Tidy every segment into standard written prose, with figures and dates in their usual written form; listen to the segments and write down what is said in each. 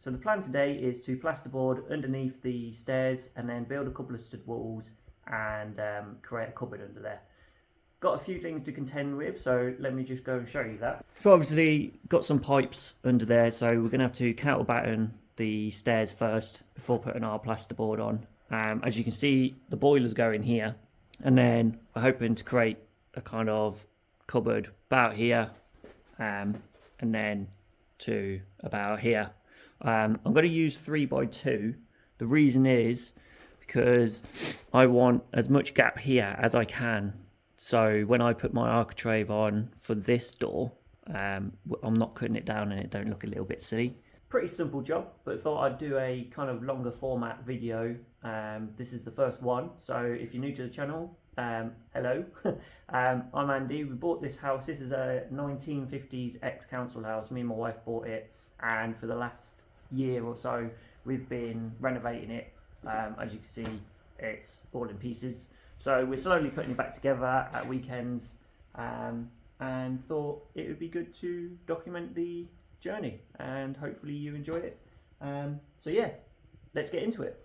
So the plan today is to plasterboard underneath the stairs and then build a couple of stud walls and create a cupboard under there. Got a few things to contend with, so let me just go and show you that. So obviously got some pipes under there, so we're going to have to counterbatten the stairs first before putting our plasterboard on. As you can see, the boiler's going here, and then we're hoping to create a kind of cupboard about here, and then to about here. I'm going to use 3x2. The reason is because I want as much gap here as I can, so when I put my architrave on for this door, I'm not cutting it down and it don't look a little bit silly. Pretty simple job, but thought I'd do a kind of longer format video. This is the first one, so if you're new to the channel, hello. I'm Andy. We bought this house. This is a 1950s ex-council house. Me and my wife bought it, and for the last year or so we've been renovating it. As you can see, it's all in pieces, so we're slowly putting it back together at weekends, and thought it would be good to document the journey, and hopefully you enjoy it. So yeah, let's get into it.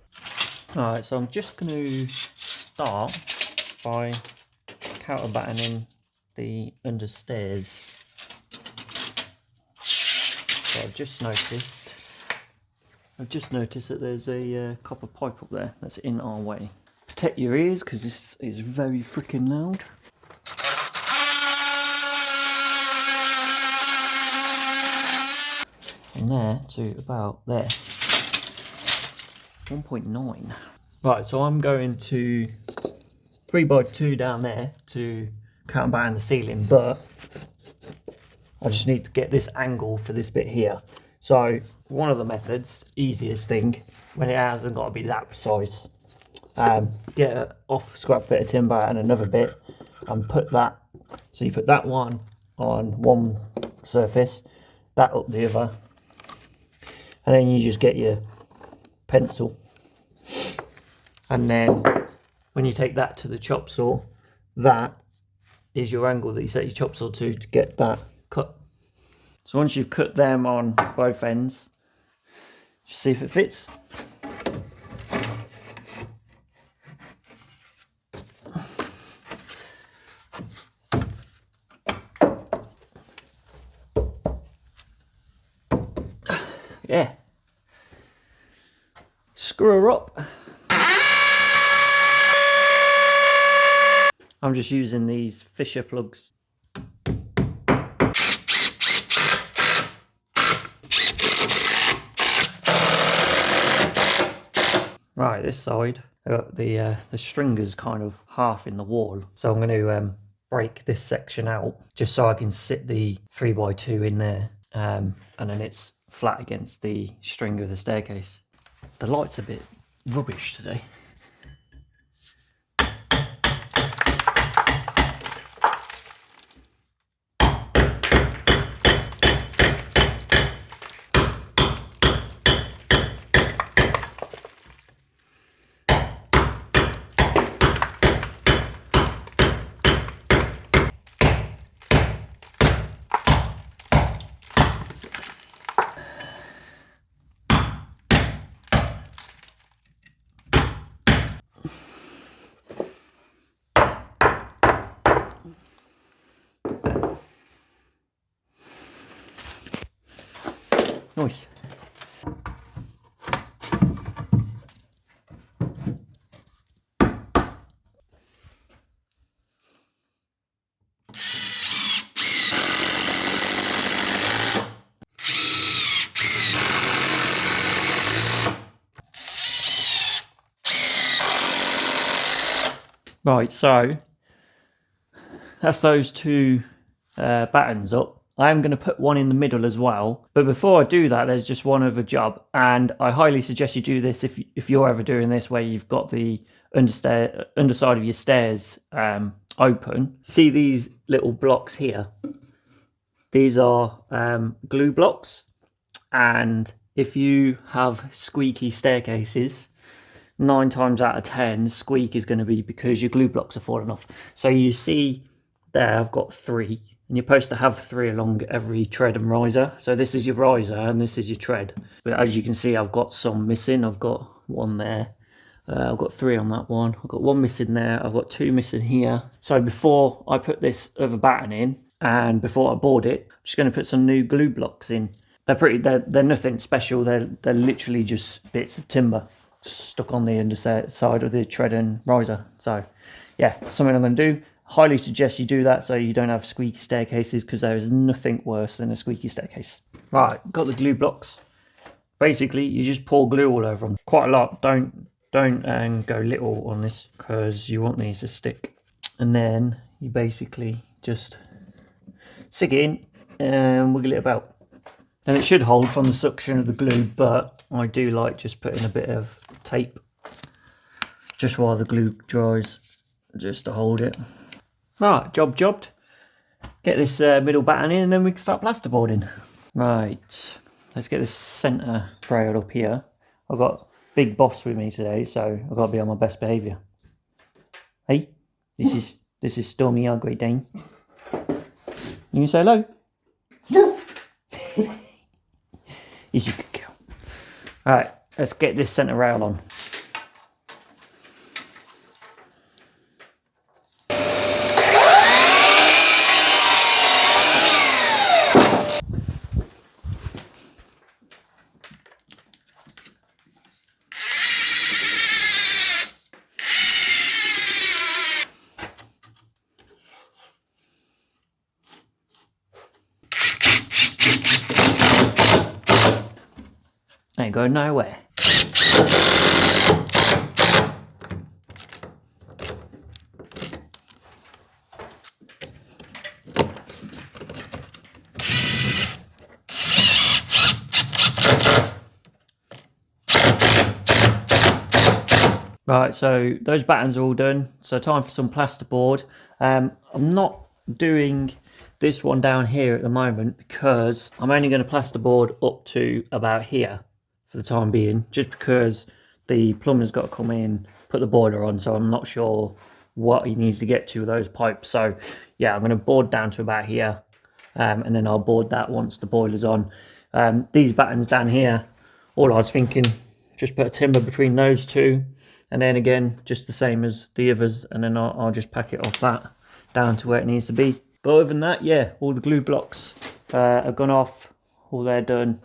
Alright, so I'm just going to start by counterbattening the understairs. So I've just noticed that there's a copper pipe up there that's in our way. Protect your ears because this is very freaking loud. From there to about there. 1.9. Right, so I'm going to 3x2 down there to counterbatten the ceiling, but I just need to get this angle for this bit here. So one of the methods, easiest thing, when it hasn't got to be that precise, get an off scrap bit of timber and another bit and put that, so you put that one on one surface, that up the other, and then you just get your pencil, and then when you take that to the chop saw, that is your angle that you set your chop saw to get that cut. So once you've cut them on both ends, just see if it fits. Yeah. Screw her up. I'm just using these Fisher plugs. Right, this side, I got the stringers kind of half in the wall, so I'm going to break this section out just so I can sit the 3x2 in there, and then it's flat against the string of the staircase. The light's a bit rubbish today. Nice. Right, so that's those two battens up. I'm going to put one in the middle as well, but before I do that, there's just one other job, and I highly suggest you do this if you're ever doing this, where you've got the underside of your stairs open. See these little blocks here? These are glue blocks, and if you have squeaky staircases, 9 times out of 10 squeak is going to be because your glue blocks are falling off. So you see there I've got 3, and you're supposed to have 3 along every tread and riser. So this is your riser and this is your tread. But as you can see, I've got some missing. I've got 1 there. I've got 3 on that one. I've got 1 missing there. I've got 2 missing here. So before I put this other batten in and before I board it, I'm just going to put some new glue blocks in. They're nothing special. They're literally just bits of timber stuck on the underside of the tread and riser. So yeah, something I'm going to do. Highly suggest you do that so you don't have squeaky staircases, because there is nothing worse than a squeaky staircase. Right, got the glue blocks. Basically, you just pour glue all over them. Quite a lot. Don't go little on this, because you want these to stick. And then you basically just stick it in and wiggle it about. And it should hold from the suction of the glue, but I do like just putting a bit of tape just while the glue dries, just to hold it. Right, jobbed. Get this middle batten in and then we can start plasterboarding. Right, let's get this centre rail up here. I've got Big Boss with me today, so I've got to be on my best behaviour. Hey, this is Stormy, our Great Dane. You can say hello. He's a good girl. Alright, let's get this centre rail on. Ain't going nowhere. Right, so those battens are all done. So time for some plasterboard. I'm not doing this one down here at the moment because I'm only going to plasterboard up to about here for the time being, just because the plumber's got to come in, put the boiler on, so I'm not sure what he needs to get to with those pipes. So yeah, I'm going to board down to about here, and then I'll board that once the boiler's on. These battens down here, all I was thinking, just put a timber between those two, and then again, just the same as the others, and then I'll just pack it off that down to where it needs to be. But other than that, yeah, all the glue blocks have gone off, all they're done.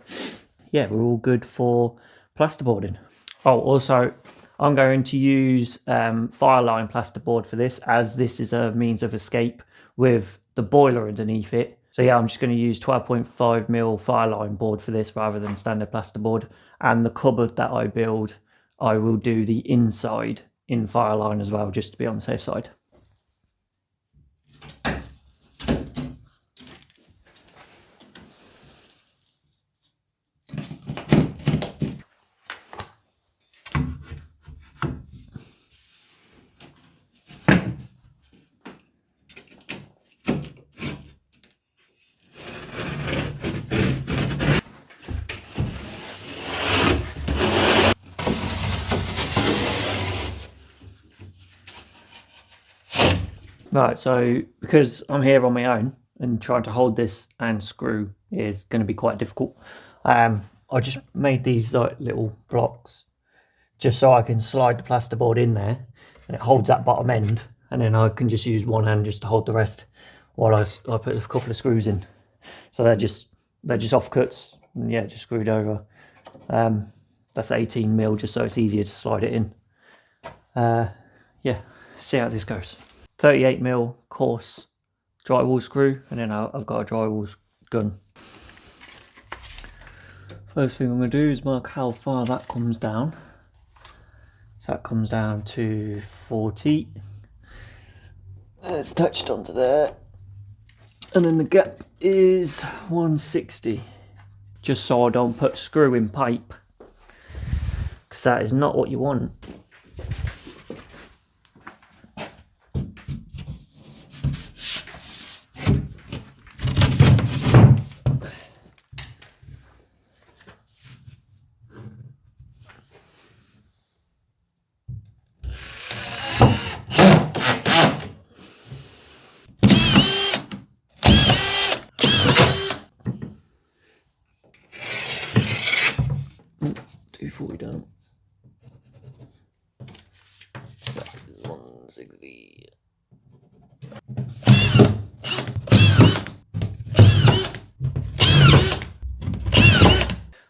Yeah, we're all good for plasterboarding. Oh, also, I'm going to use fireline plasterboard for this, as this is a means of escape with the boiler underneath it. So yeah, I'm just going to use 12.5mm fireline board for this rather than standard plasterboard. And the cupboard that I build, I will do the inside in fireline as well, just to be on the safe side. Right, so because I'm here on my own and trying to hold this and screw is going to be quite difficult, I just made these like little blocks just so I can slide the plasterboard in there and it holds that bottom end, and then I can just use one hand just to hold the rest while I put a couple of screws in. So they're just offcuts, and yeah, just screwed over. That's 18mm, just so it's easier to slide it in. Yeah, see how this goes. 38mm coarse drywall screw, and then I've got a drywall gun. First thing I'm going to do is mark how far that comes down. So that comes down to 40. It's touched onto there, and then the gap is 160. Just so I don't put screw in pipe, because that is not what you want. 240 down. 160.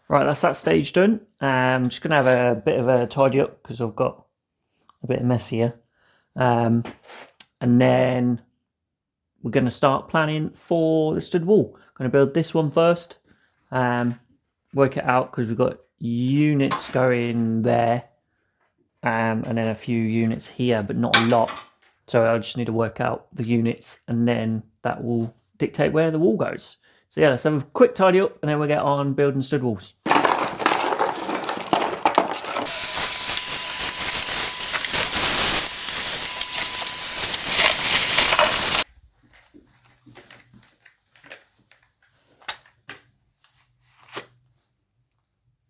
Right, that's that stage done. I'm just going to have a bit of a tidy up because I've got a bit of mess here. And then we're going to start planning for the stud wall. Going to build this one first. Work it out because we've got units going there. And then a few units here, but not a lot. So I just need to work out the units and then that will dictate where the wall goes. So yeah, let's have a quick tidy up and then we'll get on building stud walls.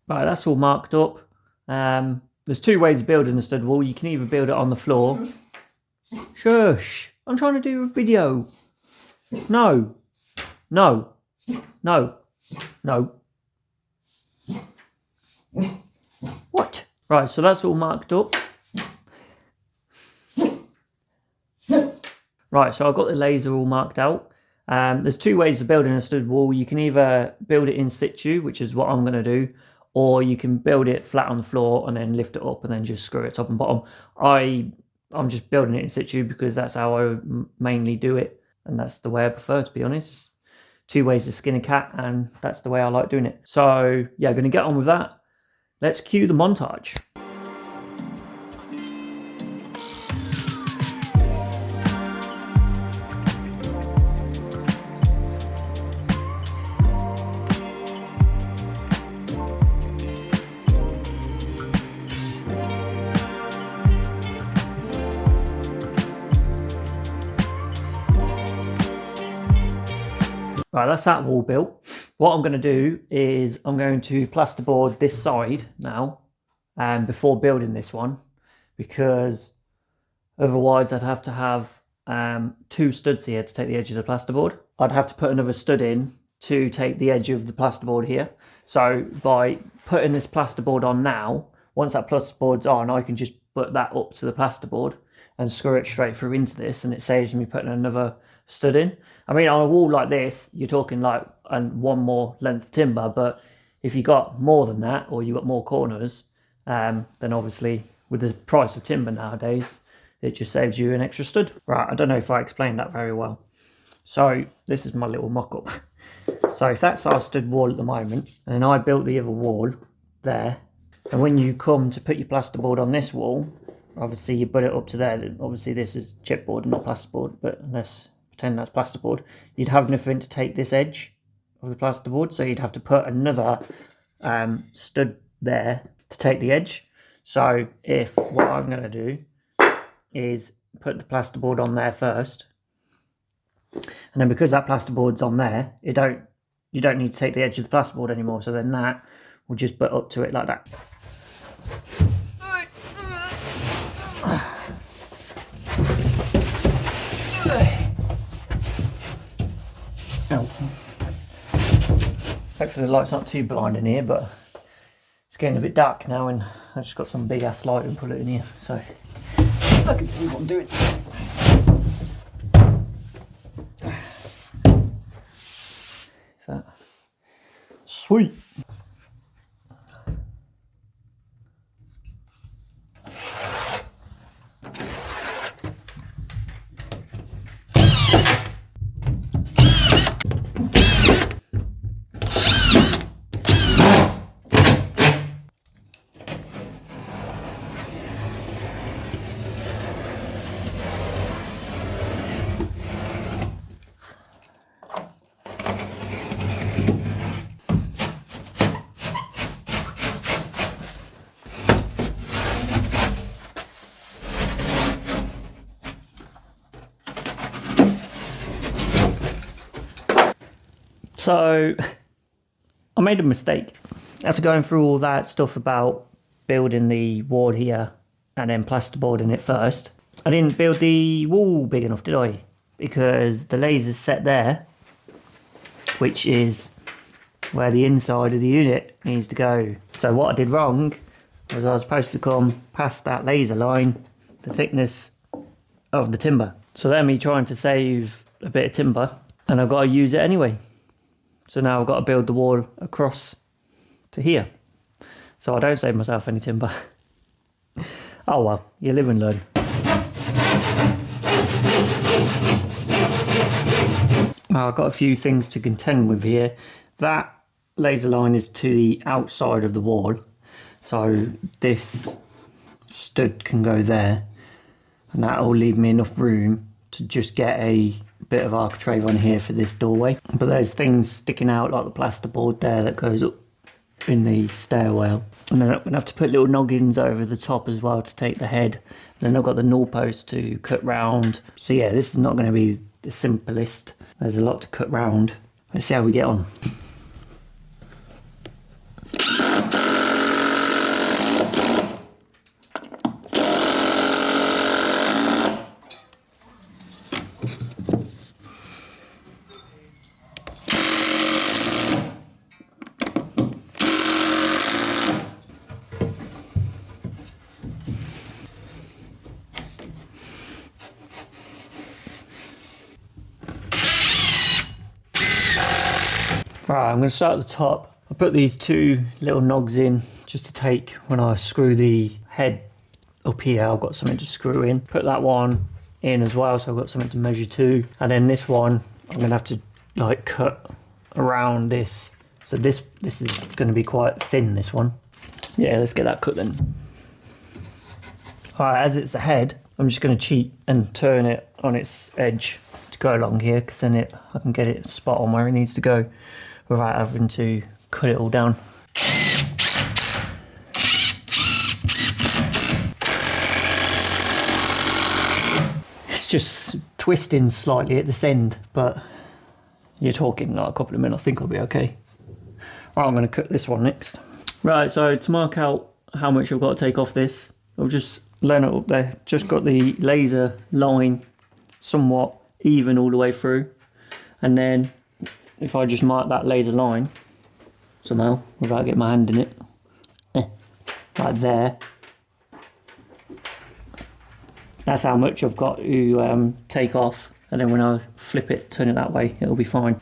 Right, that's all marked up. There's two ways of building a stud wall. You can either build it on the floor. Shush! I'm trying to do a video. No. No. No. No. What? Right, so that's all marked up. Right, so I've got the laser all marked out. There's two ways of building a stud wall. You can either build it in situ, which is what I'm going to do, or you can build it flat on the floor and then lift it up and then just screw it top and bottom. I'm just building it in situ because that's how I mainly do it, and that's the way I prefer, to be honest. It's two ways to skin a cat, and that's the way I like doing it. So yeah, I'm going to get on with that. Let's cue the montage. Right, that's that wall built. What I'm going to do is I'm going to plasterboard this side now before building this one, because otherwise I'd have to have two studs here to take the edge of the plasterboard. I'd have to put another stud in to take the edge of the plasterboard here. So by putting this plasterboard on now, once that plasterboard's on, I can just put that up to the plasterboard and screw it straight through into this, and it saves me putting another stud in. I mean, on a wall like this, you're talking like one more length of timber, but if you got more than that, or you got more corners, then obviously with the price of timber nowadays, it just saves you an extra stud. Right, I don't know if I explained that very well. So this is my little mock-up. So if that's our stud wall at the moment, and I built the other wall there, and when you come to put your plasterboard on this wall, obviously you put it up to there. Obviously this is chipboard, not plasterboard, but let's pretend that's plasterboard. You'd have nothing to take this edge of the plasterboard, so you'd have to put another stud there to take the edge. So if what I'm going to do is put the plasterboard on there first, and then because that plasterboard's on there, you don't need to take the edge of the plasterboard anymore, so then that will just butt up to it like that. Oh. Hopefully the light's not too blind in here, but it's getting a bit dark now, and I've just got some big ass light and put it in here so I can see what I'm doing. Is that sweet? So I made a mistake. After going through all that stuff about building the wall here and then plasterboarding it first, I didn't build the wall big enough, did I? Because the laser's set there, which is where the inside of the unit needs to go. So what I did wrong was I was supposed to come past that laser line, the thickness of the timber. So then me trying to save a bit of timber, and I've got to use it anyway. So now I've got to build the wall across to here. So I don't save myself any timber. Oh well, you live and learn. Now I've got a few things to contend with here. That laser line is to the outside of the wall. So this stud can go there. And that will leave me enough room to just get a bit of architrave on here for this doorway. But there's things sticking out like the plasterboard there that goes up in the stairwell. And then I'm going to have to put little noggins over the top as well to take the head. And then I've got the null post to cut round. So yeah, this is not going to be the simplest. There's a lot to cut round. Let's see how we get on. Right, I'm going to start at the top. I put these two little nogs in just to take when I screw the head up here. I've got something to screw in. Put that one in as well, so I've got something to measure to. And then this one, I'm going to have to like cut around this. So this is going to be quite thin, this one. Yeah, let's get that cut then. Alright, as it's the head, I'm just going to cheat and turn it on its edge to go along here, because then I can get it spot on where it needs to go without having to cut it all down. It's just twisting slightly at this end, but you're talking like a couple of minutes, I think I'll be okay. Right, I'm going to cut this one next. Right, so to mark out how much I've got to take off this, I've just lined it up there, just got the laser line somewhat even all the way through, and then if I just mark that laser line somehow without getting my hand in it, like there, that's how much I've got to take off, and then when I flip it, turn it that way, it'll be fine.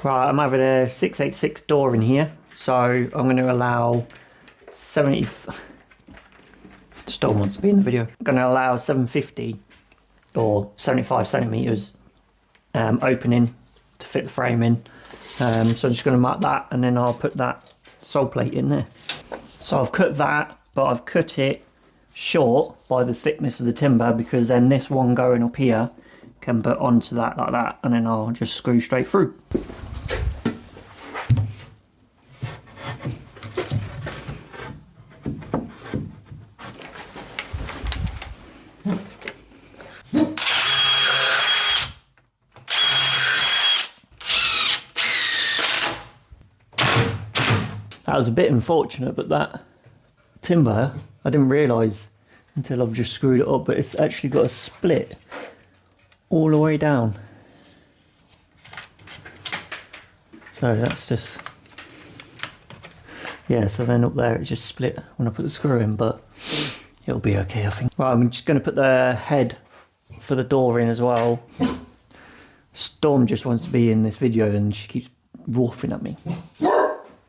Right, I'm having a 686 door in here, so I'm going to allow 70. Still wants to be in the video. I'm going to allow 750 or 75 centimeters opening to fit the frame in. So I'm just going to mark that, and then I'll put that sole plate in there. So I've cut that, but I've cut it short by the thickness of the timber, because then this one going up here can put onto that like that, and then I'll just screw straight through. That was a bit unfortunate, but that timber, I didn't realise until I've just screwed it up, but it's actually got a split all the way down. So that's just, yeah, so then up there it just split when I put the screw in, but it'll be okay, I think. Right, I'm just going to put the head for the door in as well. Storm just wants to be in this video and she keeps woofing at me.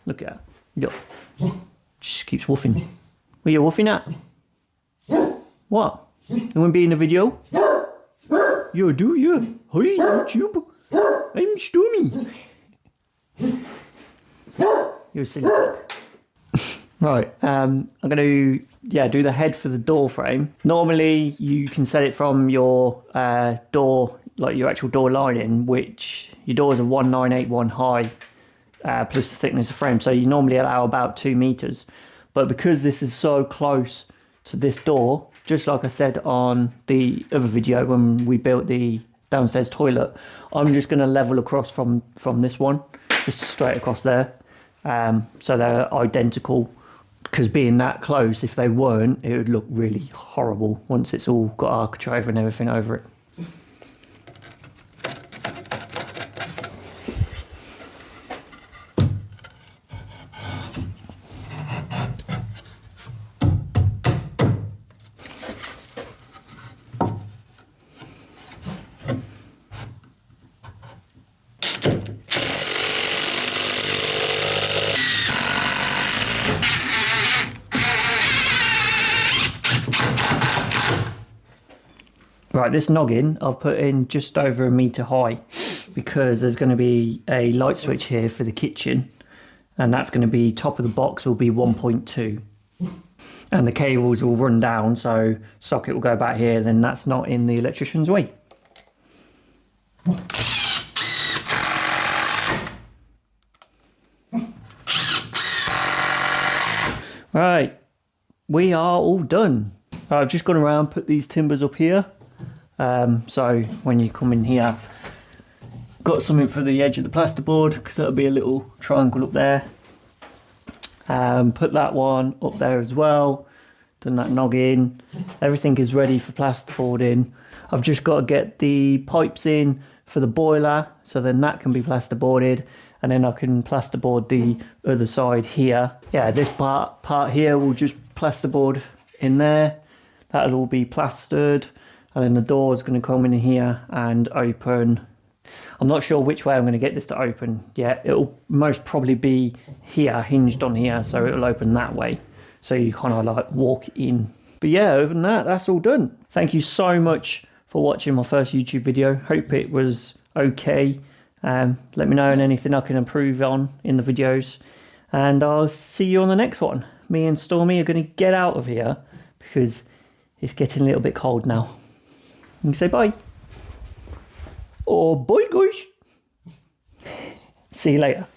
Look at her. Yo. She keeps woofing. What are you woofing at? What? You want to be in the video? Yo, do you? Hi, YouTube. I'm Stormy. You're a silly dog. Right, I'm going to do the head for the door frame. Normally, you can set it from your door, like your actual door lining, which your doors are 1981 high. Plus the thickness of frame, so you normally allow about 2 meters, but because this is so close to this door, just like I said on the other video when we built the downstairs toilet, I'm just going to level across from this one, just straight across there, so they're identical, because being that close, if they weren't, it would look really horrible once it's all got architrave and everything over it. Right, this noggin I've put in just over 1 metre high because there's going to be a light switch here for the kitchen, and that's going to be top of the box will be 1.2, and the cables will run down, so socket will go back here, then that's not in the electrician's way. Right, we are all done. I've just gone around, put these timbers up here. So when you come in here, got something for the edge of the plasterboard because that'll be a little triangle up there. Put that one up there as well. Done that noggin. Everything is ready for plasterboarding. I've just got to get the pipes in for the boiler, so then that can be plasterboarded, and then I can plasterboard the other side here. Yeah, this part here will just plasterboard in there. That'll all be plastered, and then the door is going to come in here and open. I'm not sure which way I'm going to get this to open yet. It'll most probably be here, hinged on here, so it'll open that way. So you kind of like walk in. But yeah, other than that, that's all done. Thank you so much for watching my first YouTube video. Hope it was okay. Let me know on anything I can improve on in the videos. And I'll see you on the next one. Me and Stormy are going to get out of here because it's getting a little bit cold now. You can say bye. Or bye guys. See you later.